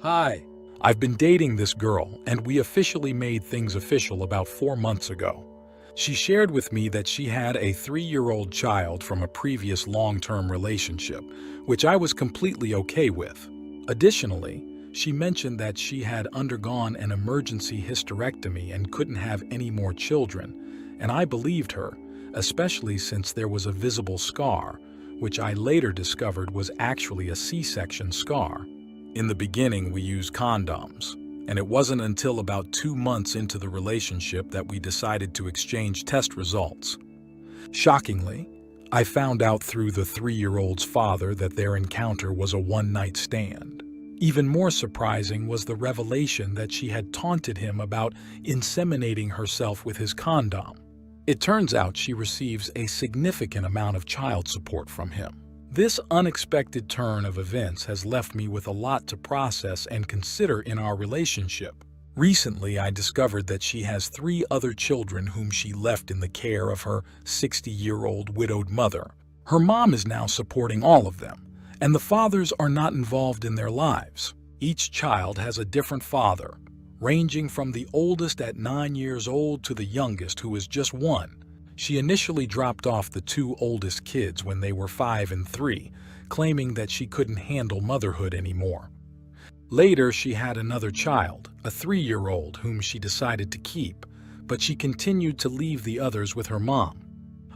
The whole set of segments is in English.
Hi, I've been dating this girl, and we officially made things official about 4 months ago. She shared with me that she had a 3-year-old child from a previous long-term relationship, which I was completely okay with. Additionally, she mentioned that she had undergone an emergency hysterectomy and couldn't have any more children, and I believed her, especially since there was a visible scar, which I later discovered was actually a C-section scar. In the beginning, we used condoms, and it wasn't until about 2 months into the relationship that we decided to exchange test results. Shockingly, I found out through the 3-year-old's father that their encounter was a one-night stand. Even more surprising was the revelation that she had taunted him about inseminating herself with his condom. It turns out she receives a significant amount of child support from him. This unexpected turn of events has left me with a lot to process and consider in our relationship. Recently, I discovered that she has 3 other children whom she left in the care of her 60-year-old widowed mother. Her mom is now supporting all of them, and the fathers are not involved in their lives. Each child has a different father, ranging from the oldest at 9 years old to the youngest, who is just 1. She initially dropped off the 2 oldest kids when they were 5 and 3, claiming that she couldn't handle motherhood anymore. Later, she had another child, a 3-year-old, whom she decided to keep, but she continued to leave the others with her mom.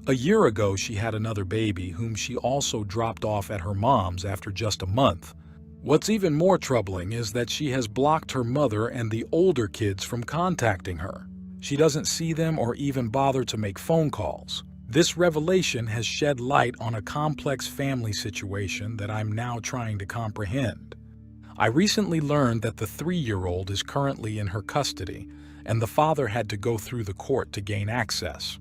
A year ago, she had another baby whom she also dropped off at her mom's after just a month. What's even more troubling is that she has blocked her mother and the older kids from contacting her. She doesn't see them or even bother to make phone calls. This revelation has shed light on a complex family situation that I'm now trying to comprehend. I recently learned that the 3-year-old is currently in her custody, and the father had to go through the court to gain access.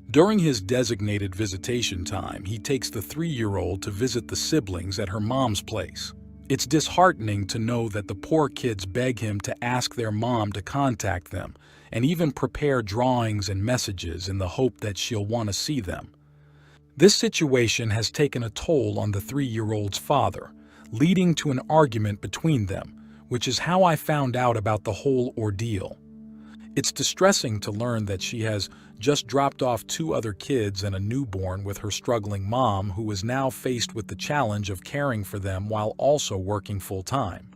During his designated visitation time, he takes the 3-year-old to visit the siblings at her mom's place. It's disheartening to know that the poor kids beg him to ask their mom to contact them, and even prepare drawings and messages in the hope that she'll want to see them. This situation has taken a toll on the 3-year-old's father, leading to an argument between them, which is how I found out about the whole ordeal. It's distressing to learn that she has just dropped off 2 other kids and a newborn with her struggling mom, who is now faced with the challenge of caring for them while also working full-time.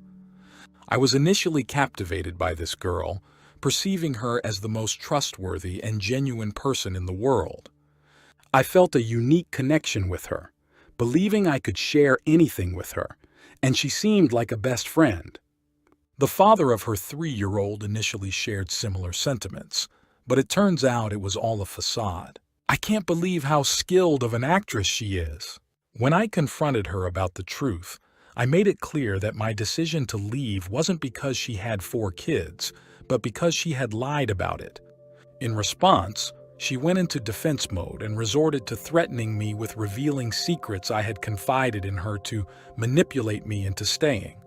I was initially captivated by this girl, perceiving her as the most trustworthy and genuine person in the world. I felt a unique connection with her, believing I could share anything with her, and she seemed like a best friend. The father of her 3-year-old initially shared similar sentiments, but it turns out it was all a facade. I can't believe how skilled of an actress she is. When I confronted her about the truth, I made it clear that my decision to leave wasn't because she had 4 kids, but because she had lied about it. In response, she went into defense mode and resorted to threatening me with revealing secrets I had confided in her to manipulate me into staying.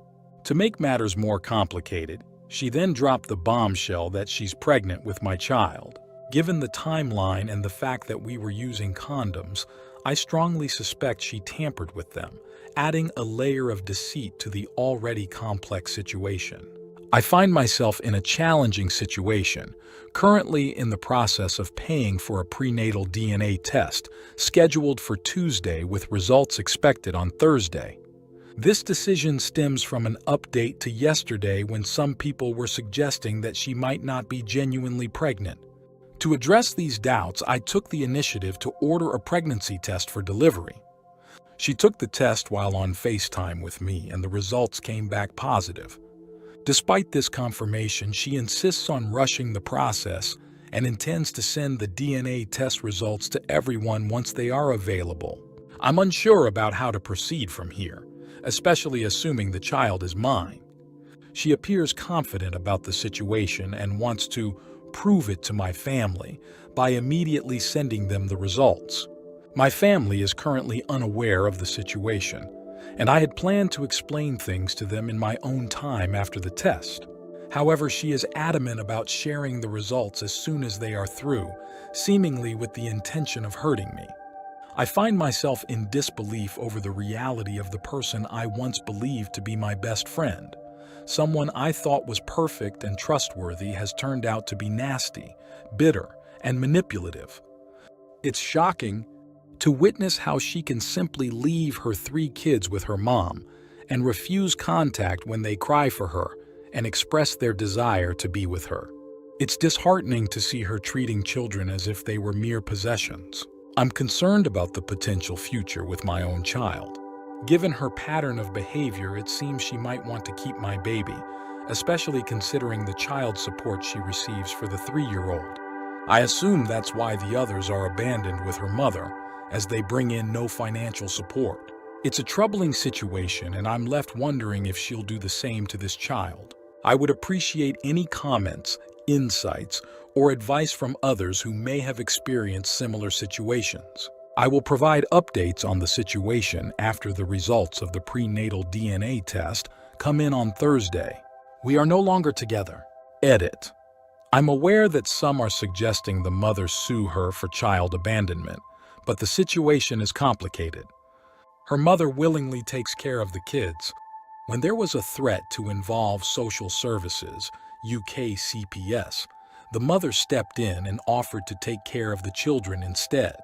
To make matters more complicated, she then dropped the bombshell that she's pregnant with my child. Given the timeline and the fact that we were using condoms, I strongly suspect she tampered with them, adding a layer of deceit to the already complex situation. I find myself in a challenging situation, currently in the process of paying for a prenatal DNA test, scheduled for Tuesday with results expected on Thursday. This decision stems from an update to yesterday when some people were suggesting that she might not be genuinely pregnant. To address these doubts, I took the initiative to order a pregnancy test for delivery. She took the test while on FaceTime with me, and the results came back positive. Despite this confirmation, she insists on rushing the process and intends to send the DNA test results to everyone once they are available. I'm unsure about how to proceed from here, especially assuming the child is mine. She appears confident about the situation and wants to prove it to my family by immediately sending them the results. My family is currently unaware of the situation, and I had planned to explain things to them in my own time after the test. However, she is adamant about sharing the results as soon as they are through, seemingly with the intention of hurting me. I find myself in disbelief over the reality of the person I once believed to be my best friend. Someone I thought was perfect and trustworthy has turned out to be nasty, bitter, and manipulative. It's shocking to witness how she can simply leave her 3 kids with her mom and refuse contact when they cry for her and express their desire to be with her. It's disheartening to see her treating children as if they were mere possessions. I'm concerned about the potential future with my own child. Given her pattern of behavior, it seems she might want to keep my baby, especially considering the child support she receives for the 3-year-old. I assume that's why the others are abandoned with her mother, as they bring in no financial support. It's a troubling situation, and I'm left wondering if she'll do the same to this child. I would appreciate any comments, insights, or advice from others who may have experienced similar situations. I will provide updates on the situation after the results of the prenatal DNA test come in on Thursday. We are no longer together. Edit. I'm aware that some are suggesting the mother sue her for child abandonment, but the situation is complicated. Her mother willingly takes care of the kids. When there was a threat to involve social services, UK CPS, the mother stepped in and offered to take care of the children instead.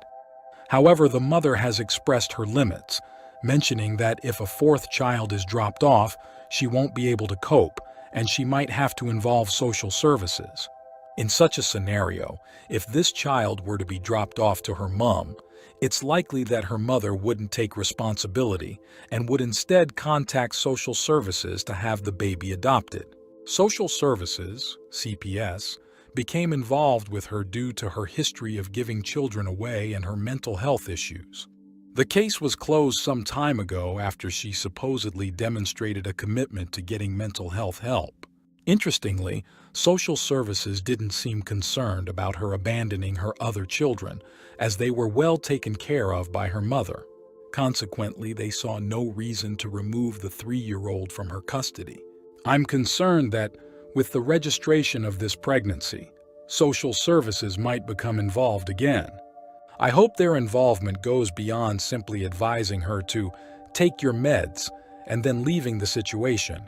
However, the mother has expressed her limits, mentioning that if a 4th child is dropped off, she won't be able to cope, and she might have to involve social services. In such a scenario, if this child were to be dropped off to her mom, it's likely that her mother wouldn't take responsibility and would instead contact social services to have the baby adopted. Social services, CPS, became involved with her due to her history of giving children away and her mental health issues. The case was closed some time ago after she supposedly demonstrated a commitment to getting mental health help. Interestingly, social services didn't seem concerned about her abandoning her other children, as they were well taken care of by her mother. Consequently, they saw no reason to remove the 3-year-old from her custody. I'm concerned that, with the registration of this pregnancy, social services might become involved again. I hope their involvement goes beyond simply advising her to take your meds and then leaving the situation.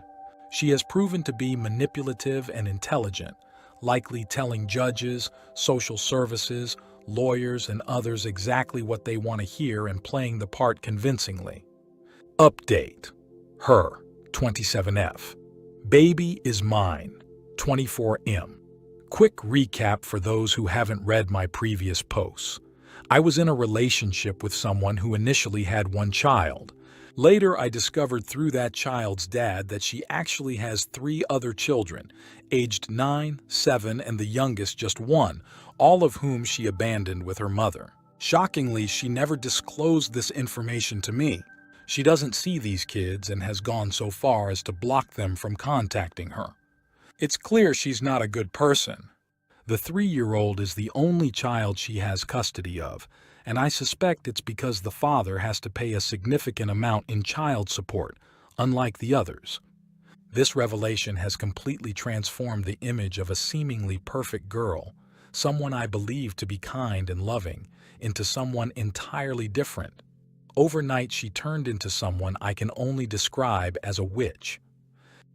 She has proven to be manipulative and intelligent, likely telling judges, social services, lawyers, and others exactly what they want to hear and playing the part convincingly. Update. Her, 27F. Baby is mine, 24M. Quick recap for those who haven't read my previous posts. I was in a relationship with someone who initially had 1 child. Later, I discovered through that child's dad that she actually has 3 other children, aged 9, 7, and the youngest just 1, all of whom she abandoned with her mother. Shockingly, she never disclosed this information to me. She doesn't see these kids and has gone so far as to block them from contacting her. It's clear she's not a good person. The 3-year-old is the only child she has custody of, and I suspect it's because the father has to pay a significant amount in child support, unlike the others. This revelation has completely transformed the image of a seemingly perfect girl, someone I believed to be kind and loving, into someone entirely different. Overnight, she turned into someone I can only describe as a witch.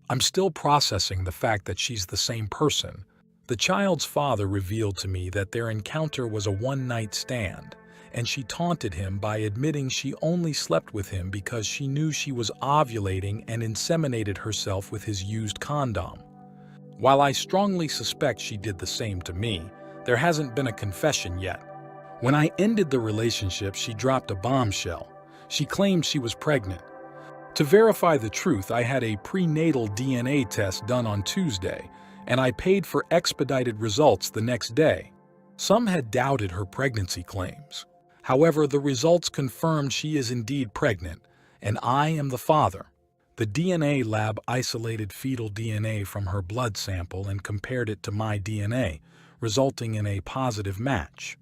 I'm still processing the fact that she's the same person. The child's father revealed to me that their encounter was a one-night stand, and she taunted him by admitting she only slept with him because she knew she was ovulating and inseminated herself with his used condom. While I strongly suspect she did the same to me, there hasn't been a confession yet. When I ended the relationship, she dropped a bombshell. She claimed she was pregnant. To verify the truth, I had a prenatal DNA test done on Tuesday, and I paid for expedited results the next day. Some had doubted her pregnancy claims. However, the results confirmed she is indeed pregnant, and I am the father. The DNA lab isolated fetal DNA from her blood sample and compared it to my DNA, resulting in a positive match.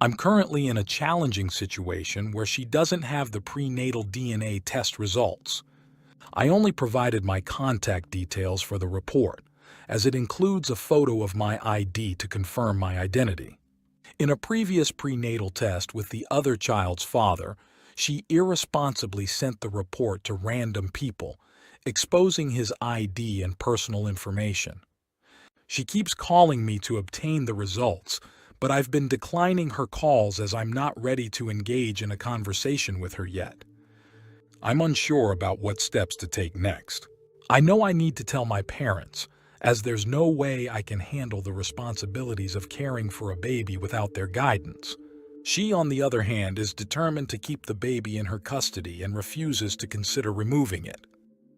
I'm currently in a challenging situation where she doesn't have the prenatal DNA test results. I only provided my contact details for the report, as it includes a photo of my ID to confirm my identity. In a previous prenatal test with the other child's father, she irresponsibly sent the report to random people, exposing his ID and personal information. She keeps calling me to obtain the results, but I've been declining her calls as I'm not ready to engage in a conversation with her yet. I'm unsure about what steps to take next. I know I need to tell my parents, as there's no way I can handle the responsibilities of caring for a baby without their guidance. She, on the other hand, is determined to keep the baby in her custody and refuses to consider removing it.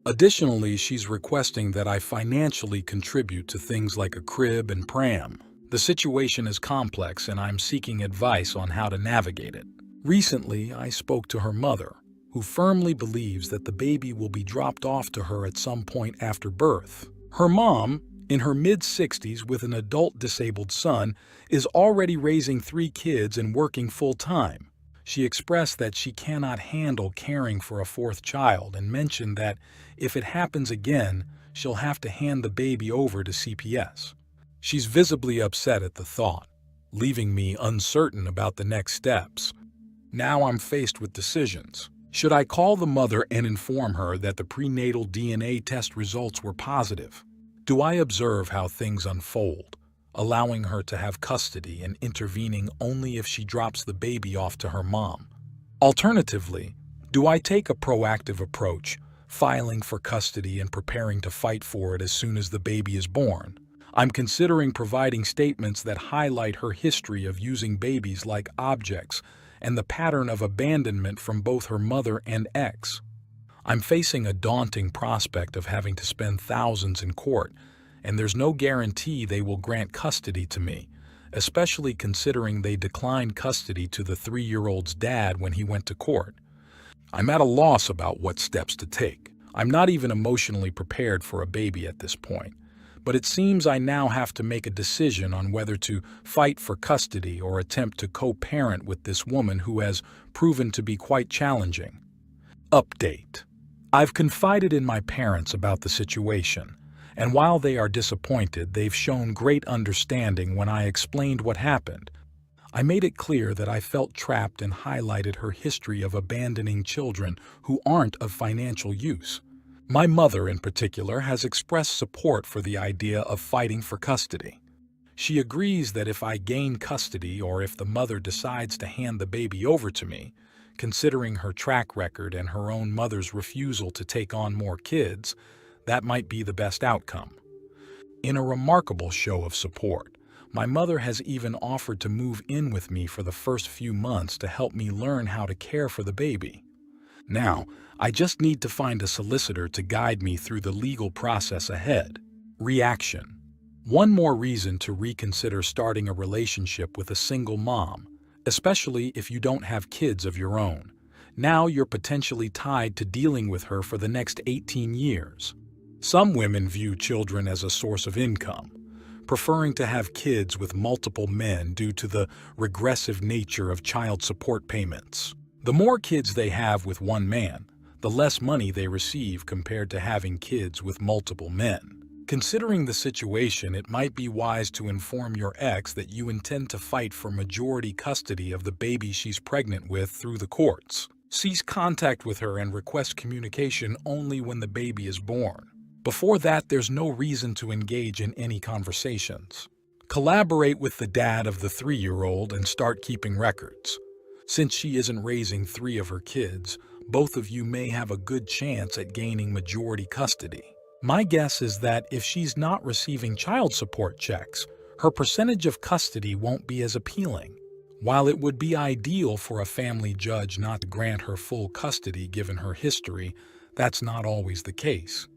Additionally, she's requesting that I financially contribute to things like a crib and pram. The situation is complex and I'm seeking advice on how to navigate it. Recently, I spoke to her mother, who firmly believes that the baby will be dropped off to her at some point after birth. Her mom, in her mid-60s with an adult disabled son, is already raising 3 kids and working full-time. She expressed that she cannot handle caring for a 4th child and mentioned that if it happens again, she'll have to hand the baby over to CPS. She's visibly upset at the thought, leaving me uncertain about the next steps. Now I'm faced with decisions. Should I call the mother and inform her that the prenatal DNA test results were positive? Do I observe how things unfold, allowing her to have custody and intervening only if she drops the baby off to her mom? Alternatively, do I take a proactive approach, filing for custody and preparing to fight for it as soon as the baby is born? I'm considering providing statements that highlight her history of using babies like objects and the pattern of abandonment from both her mother and ex. I'm facing a daunting prospect of having to spend thousands in court, and there's no guarantee they will grant custody to me, especially considering they declined custody to the 3-year-old's dad when he went to court. I'm at a loss about what steps to take. I'm not even emotionally prepared for a baby at this point, but it seems I now have to make a decision on whether to fight for custody or attempt to co-parent with this woman who has proven to be quite challenging. Update. I've confided in my parents about the situation, and while they are disappointed, they've shown great understanding when I explained what happened. I made it clear that I felt trapped and highlighted her history of abandoning children who aren't of financial use. My mother, in particular, has expressed support for the idea of fighting for custody. She agrees that if I gain custody or if the mother decides to hand the baby over to me, considering her track record and her own mother's refusal to take on more kids, that might be the best outcome. In a remarkable show of support, my mother has even offered to move in with me for the first few months to help me learn how to care for the baby. Now, I just need to find a solicitor to guide me through the legal process ahead. Reaction. One more reason to reconsider starting a relationship with a single mom, especially if you don't have kids of your own. Now you're potentially tied to dealing with her for the next 18 years. Some women view children as a source of income, preferring to have kids with multiple men due to the regressive nature of child support payments. The more kids they have with one man, the less money they receive compared to having kids with multiple men. Considering the situation, it might be wise to inform your ex that you intend to fight for majority custody of the baby she's pregnant with through the courts. Cease contact with her and request communication only when the baby is born. Before that, there's no reason to engage in any conversations. Collaborate with the dad of the 3-year-old and start keeping records. Since she isn't raising 3 of her kids, both of you may have a good chance at gaining majority custody. My guess is that if she's not receiving child support checks, her percentage of custody won't be as appealing. While it would be ideal for a family judge not to grant her full custody given her history, that's not always the case.